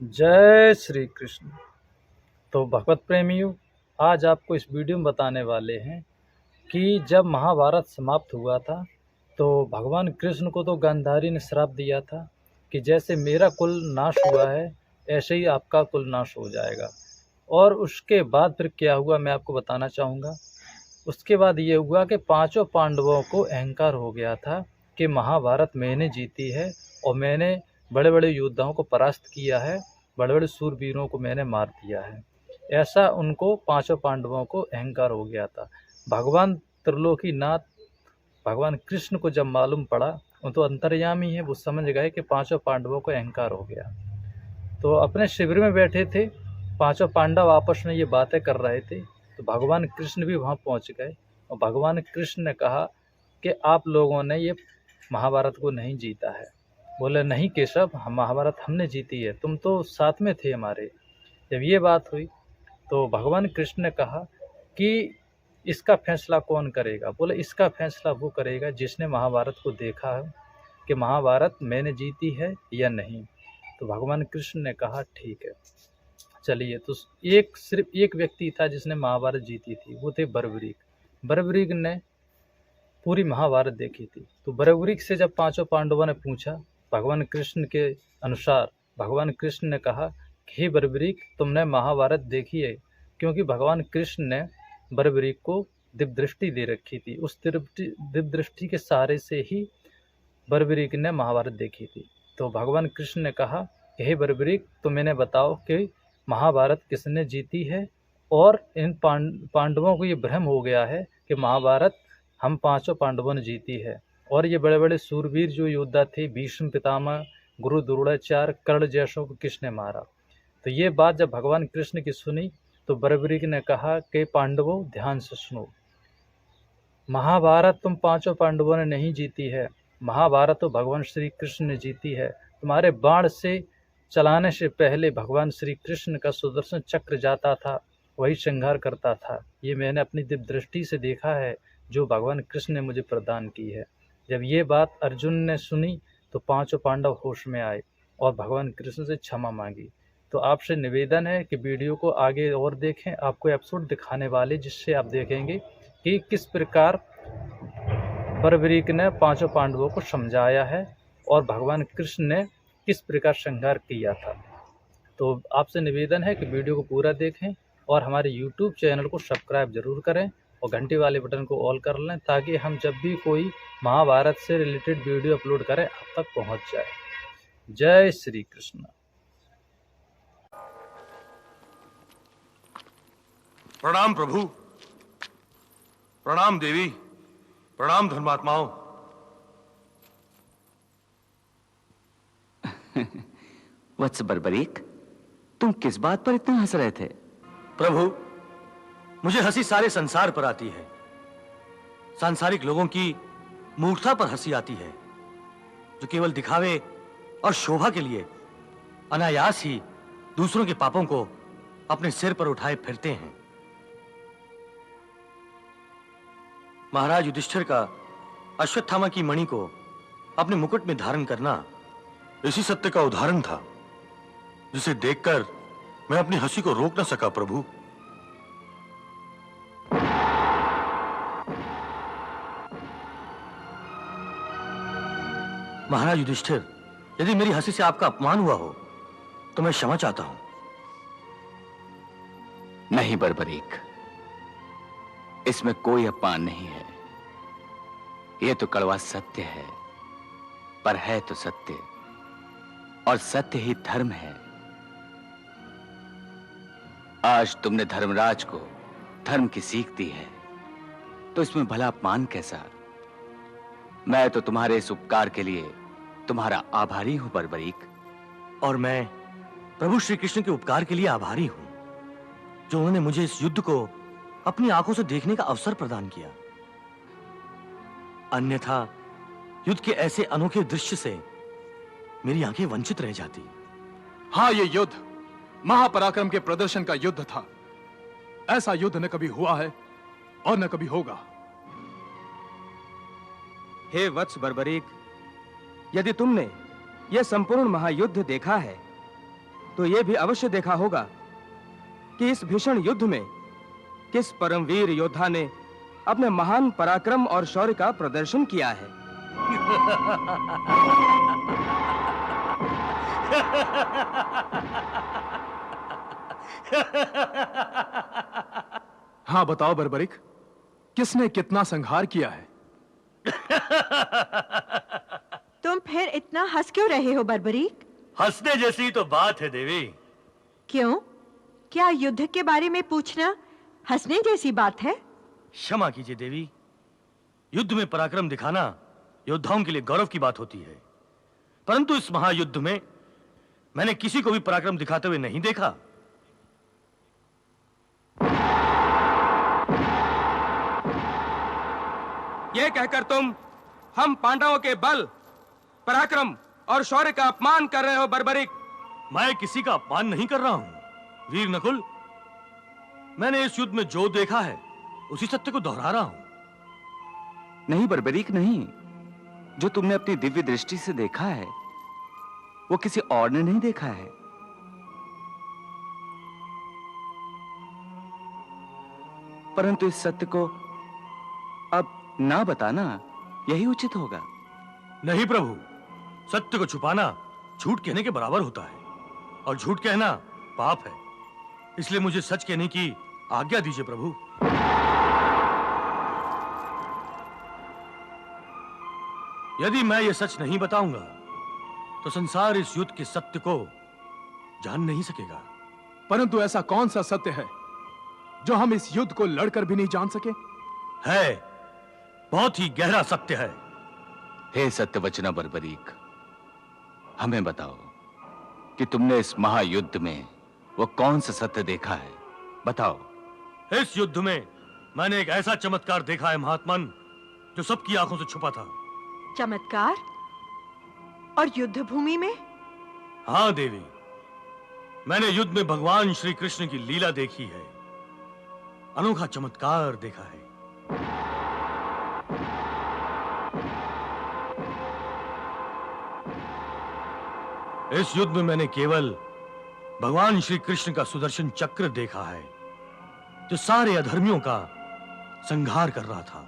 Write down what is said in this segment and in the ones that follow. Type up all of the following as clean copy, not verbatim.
जय श्री कृष्ण। तो भगवत प्रेमियों, आज आपको इस वीडियो में बताने वाले हैं कि जब महाभारत समाप्त हुआ था तो भगवान कृष्ण को तो गांधारी ने श्राप दिया था कि जैसे मेरा कुल नाश हुआ है ऐसे ही आपका कुल नाश हो जाएगा। और उसके बाद फिर क्या हुआ मैं आपको बताना चाहूँगा। उसके बाद ये हुआ कि पांचों पांडवों को अहंकार हो गया था कि महाभारत मैंने जीती है और मैंने बड़े बड़े योद्धाओं को परास्त किया है, बड़े बड़े सूरवीरों को मैंने मार दिया है। ऐसा उनको पांचों पांडवों को अहंकार हो गया था। भगवान त्रिलोकीनाथ भगवान कृष्ण को जब मालूम पड़ा, वो तो अंतर्यामी है, वो समझ गए कि पांचों पांडवों को अहंकार हो गया। तो अपने शिविर में बैठे थे, पांचों पांडव आपस में ये बातें कर रहे थे। तो भगवान कृष्ण भी वहाँ पहुँच गए और भगवान कृष्ण ने कहा कि आप लोगों ने ये महाभारत को नहीं जीता है। बोले नहीं केशव, हम महाभारत हमने जीती है, तुम तो साथ में थे हमारे। जब ये बात हुई तो भगवान कृष्ण ने कहा कि इसका फैसला कौन करेगा। बोले इसका फैसला वो करेगा जिसने महाभारत को देखा है कि महाभारत मैंने जीती है या नहीं। तो भगवान कृष्ण ने कहा ठीक है, चलिए। तो सिर्फ एक व्यक्ति था जिसने महाभारत जीती थी, वो थे बर्बरीक। बर्बरीक ने पूरी महाभारत देखी थी। तो बर्बरीक से जब पांचों पांडवों ने पूछा भगवान कृष्ण के अनुसार, भगवान कृष्ण ने कहा कि हे बर्बरीक, तुमने महाभारत देखी है, क्योंकि भगवान कृष्ण ने बर्बरीक को दिव्य दृष्टि दे रखी थी। उस दिव्य दृष्टि के सहारे से ही बर्बरीक ने महाभारत देखी थी। तो भगवान कृष्ण ने कहा कि हे बर्बरीक, तुम इन्हें बताओ कि महाभारत किसने जीती है। और इन पांडवों को ये भ्रम हो गया है कि महाभारत हम पांचों पांडवों ने जीती है। और ये बड़े बड़े सूरवीर जो योद्धा थे, भीष्म पितामह, गुरु द्रोणाचार्य, कर्ण जैसों को किसने मारा। तो ये बात जब भगवान कृष्ण की सुनी तो बर्बरीक ने कहा कि पांडवों ध्यान से सुनो, महाभारत तुम पांचों पांडवों ने नहीं जीती है, महाभारत तो भगवान श्री कृष्ण ने जीती है। तुम्हारे बाण से चलाने से पहले भगवान श्री कृष्ण का सुदर्शन चक्र जाता था, वही संहार करता था। ये मैंने अपनी दिव्य दृष्टि से देखा है, जो भगवान कृष्ण ने मुझे प्रदान की है। जब ये बात अर्जुन ने सुनी तो पांचों पांडव होश में आए और भगवान कृष्ण से क्षमा मांगी। तो आपसे निवेदन है कि वीडियो को आगे और देखें, आपको एपिसोड दिखाने वाले जिससे आप देखेंगे कि किस प्रकार बर्बरीक ने पांचों पांडवों को समझाया है और भगवान कृष्ण ने किस प्रकार संहार किया था। तो आपसे निवेदन है कि वीडियो को पूरा देखें और हमारे YouTube चैनल को सब्सक्राइब जरूर करें और घंटी वाले बटन को ऑल कर लें, ताकि हम जब भी कोई महाभारत से रिलेटेड वीडियो अपलोड करें आप तक पहुंच जाए। जय श्री कृष्ण। प्रणाम प्रभु, प्रणाम देवी, प्रणाम धर्मात्माओं। वत्स बर्बरीक, तुम किस बात पर इतना हंस रहे थे? प्रभु, मुझे हंसी सारे संसार पर आती है। सांसारिक लोगों की मूर्खता पर हंसी आती है, जो केवल दिखावे और शोभा के लिए अनायास ही दूसरों के पापों को अपने सिर पर उठाए फिरते हैं। महाराज युधिष्ठिर का अश्वत्थामा की मणि को अपने मुकुट में धारण करना इसी सत्य का उदाहरण था, जिसे देखकर मैं अपनी हंसी को रोक न सका। प्रभु, महाराज युधिष्ठिर, यदि मेरी हंसी से आपका अपमान हुआ हो तो मैं क्षमा चाहता हूं। नहीं बर्बरीक, इसमें कोई अपमान नहीं है। यह तो कड़वा सत्य है, पर है तो सत्य, और सत्य ही धर्म है। आज तुमने धर्मराज को धर्म की सीख दी है, तो इसमें भला अपमान कैसा? मैं तो तुम्हारे इस उपकार के लिए तुम्हारा आभारी हूं बर्बरीक। और मैं प्रभु श्री कृष्ण के उपकार के लिए आभारी हूं, जो उन्होंने मुझे इस युद्ध को अपनी आंखों से देखने का अवसर प्रदान किया। अन्यथा युद्ध के ऐसे अनोखे दृश्य से मेरी आंखें वंचित रह जाती। हाँ, ये युद्ध महापराक्रम के प्रदर्शन का युद्ध था। ऐसा युद्ध न कभी हुआ है और न कभी होगा। हे वत्स बर्बरीक, यदि तुमने यह संपूर्ण महायुद्ध देखा है तो यह भी अवश्य देखा होगा कि इस भीषण युद्ध में किस परमवीर योद्धा ने अपने महान पराक्रम और शौर्य का प्रदर्शन किया है। हाँ बताओ बर्बरिक, किसने कितना संहार किया है? तुम फिर इतना हंस क्यों रहे हो बर्बरीक? हंसने जैसी तो बात है देवी। क्यों? क्या युद्ध के बारे में पूछना हंसने जैसी बात है? क्षमा कीजिए देवी, युद्ध में पराक्रम दिखाना योद्धाओं के लिए गौरव की बात होती है, परंतु इस महायुद्ध में मैंने किसी को भी पराक्रम दिखाते हुए नहीं देखा। यह कहकर तुम हम पांडवों के बल, पराक्रम और शौर्य का अपमान कर रहे हो बर्बरिक। मैं किसी का अपमान नहीं कर रहा हूं वीर नकुल। मैंने इस युद्ध में जो देखा है उसी सत्य को दोहरा रहा हूं। नहीं बर्बरीक नहीं, जो तुमने अपनी दिव्य दृष्टि से देखा है वो किसी और ने नहीं देखा है। परंतु इस सत्य को अब ना बताना यही उचित होगा। नहीं प्रभु, सत्य को छुपाना झूठ कहने के बराबर होता है और झूठ कहना पाप है, इसलिए मुझे सच कहने की आज्ञा दीजिए प्रभु। यदि मैं ये सच नहीं बताऊंगा तो संसार इस युद्ध के सत्य को जान नहीं सकेगा। परंतु ऐसा कौन सा सत्य है जो हम इस युद्ध को लड़कर भी नहीं जान सके? है, बहुत ही गहरा सत्य है। हे सत्यवचना बर्बरीक, हमें बताओ कि तुमने इस महायुद्ध में वो कौन सा सत्य देखा है, बताओ। इस युद्ध में मैंने एक ऐसा चमत्कार देखा है महात्मन, जो सबकी आंखों से छुपा था। चमत्कार? और युद्ध भूमि में? हाँ देवी, मैंने युद्ध में भगवान श्री कृष्ण की लीला देखी है, अनोखा चमत्कार देखा है। इस युद्ध में मैंने केवल भगवान श्री कृष्ण का सुदर्शन चक्र देखा है, जो सारे अधर्मियों का संहार कर रहा था।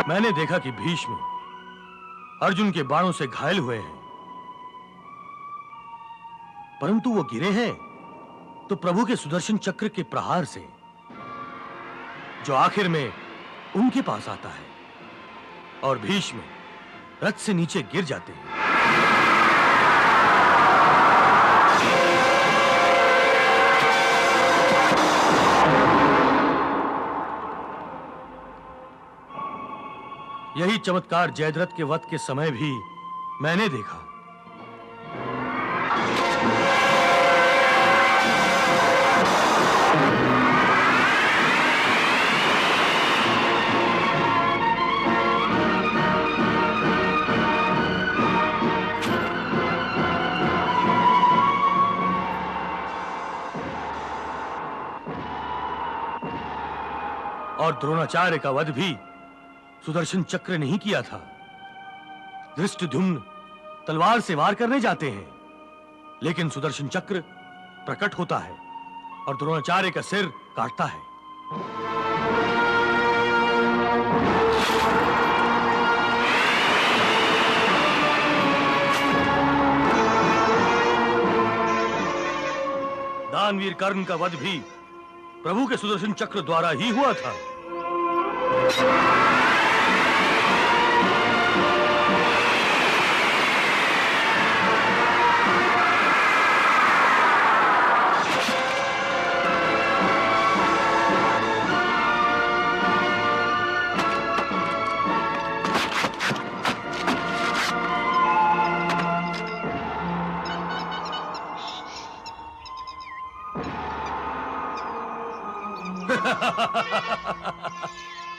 मैंने देखा कि भीष्म अर्जुन के बाणों से घायल हुए हैं, परंतु वो गिरे हैं तो प्रभु के सुदर्शन चक्र के प्रहार से, जो आखिर में उनके पास आता है, और भीष्म रथ से नीचे गिर जाते हैं। यही चमत्कार जयद्रथ के वध के समय भी मैंने देखा। और द्रोणाचार्य का वध भी सुदर्शन चक्र नहीं किया था। धृष्टद्युम्न तलवार से वार करने जाते हैं, लेकिन सुदर्शन चक्र प्रकट होता है और द्रोणाचार्य का सिर काटता है। दानवीर कर्ण का वध भी प्रभु के सुदर्शन चक्र द्वारा ही हुआ था।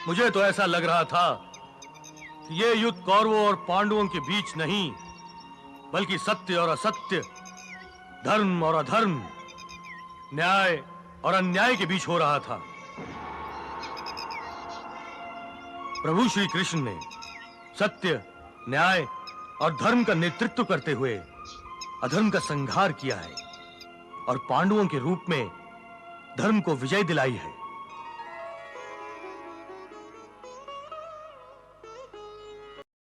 मुझे तो ऐसा लग रहा था कि ये युद्ध कौरवों और पांडवों के बीच नहीं, बल्कि सत्य और असत्य, धर्म और अधर्म, न्याय और अन्याय के बीच हो रहा था। प्रभु श्री कृष्ण ने सत्य, न्याय और धर्म का नेतृत्व करते हुए अधर्म का संहार किया है और पांडवों के रूप में धर्म को विजय दिलाई है।